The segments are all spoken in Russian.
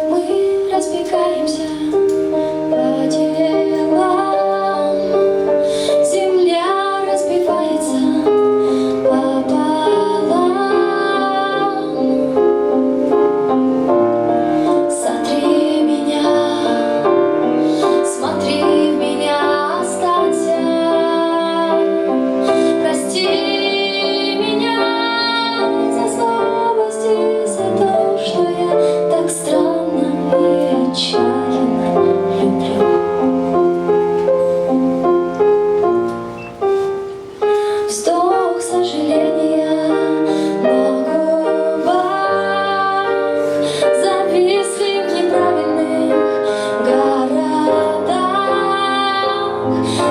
Мы разбегаемся по делам, земля разбивается пополам. Смотри в меня, останься, прости меня за слабость и за то, что я так странно и отчаянно люблю. Вздох сожаления на губах зависли в неправильных городах.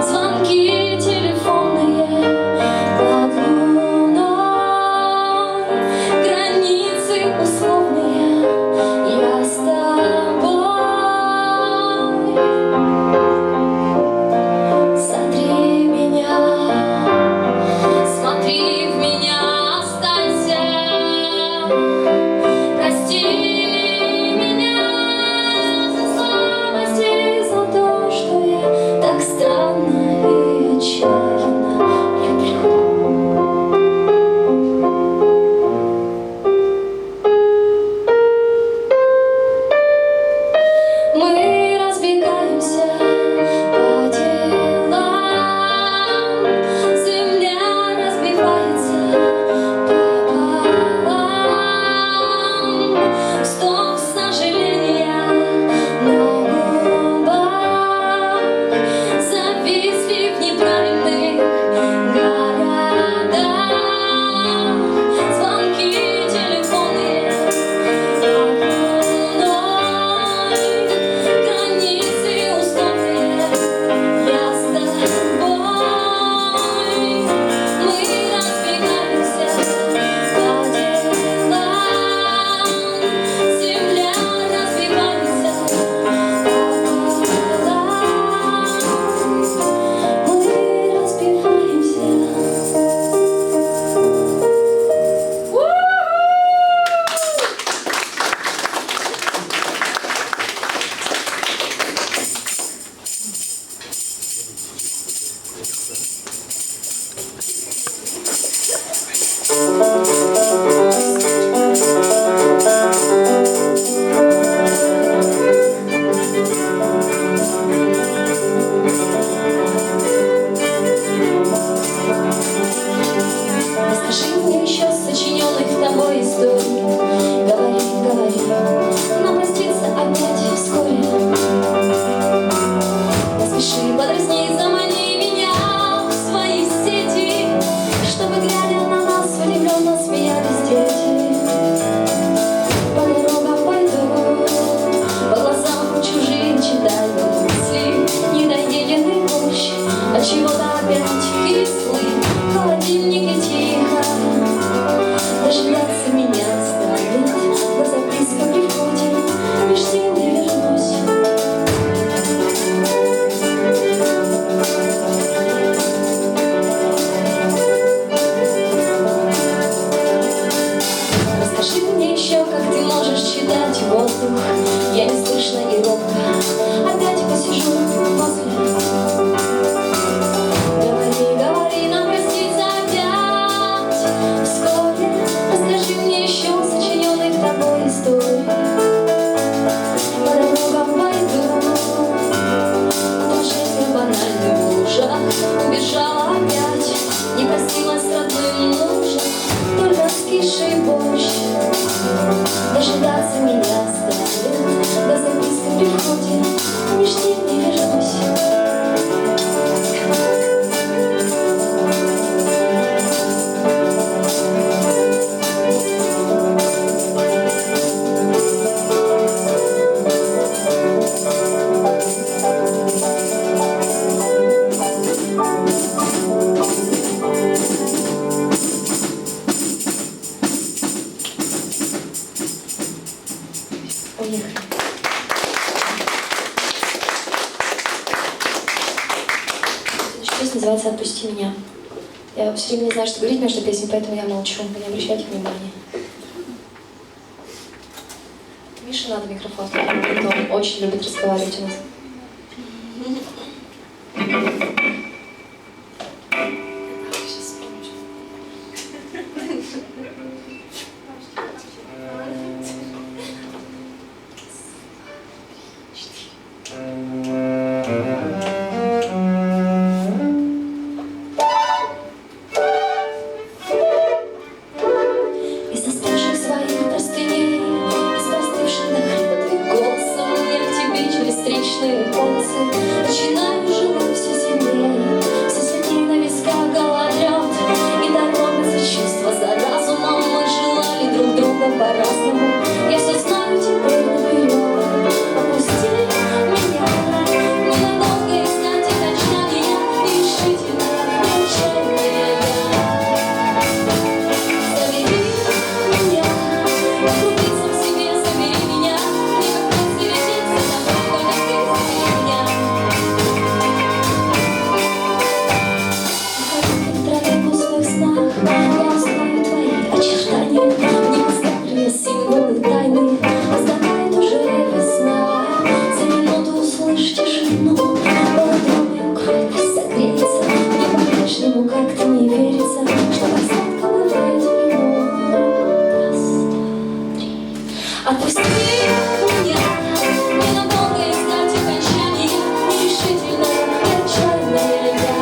Звонки телефонные под луной, границы условные, я с тобой. Смотри в меня, останься, прости меня за слабость и за то, что я так странно и отчаянно люблю. Мы разбегаемся по делам, земля разбивается пополам. Вздох сожаления на губах зависли в неправильных городах. Звонки телефонные под луной, границы условные, я с тобой. Мы разбегаемся по делам, земля разбивается пополам. Мы разбиваемся. Расскажи мне еще сочиненных тобой историй. Говори, нам проститься опять вскоре. Поспеши, подразни, замани меня в свои сети, чтобы, глядя на нас, удивленно смеялись дети. По дорогам пойду, по глазам чужим читаю мысли, недоеденный борщ, отчего-то опять кислый, в холодильнике тихо. Дожидаться меня станет, до записка приходит, лишь силой вернусь. песня называется «Отпусти меня». Я все время не знаю, что говорить между песней, поэтому я молчу. Вы не обращайте внимания. Мише надо микрофон, он очень любит разговаривать у нас. Начинаю желать все сильнее, все сильнее на висках гололед. И торопятся чувства за разумом. Мы желали друг друга по-разному. Я все знаю теперь наперед. Отпусти меня ненадолго и знать окончания. И решительно отчаянная я. Забери меня, влюбиться в себе, забери меня. Не как прилететься домой, только ты забери меня. Я знаю твои очертания, некоторые символы тайны. Наступает уже весна, за минуту услышь тишину. Думаю, крепость согреется, мне по-прежнему как-то не верится, что так сладко бывает вино. Раз, два, три. Отпусти меня ненадолго и знать окончания. Нерешительно отчаянная я.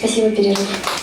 Спасибо, перерыв.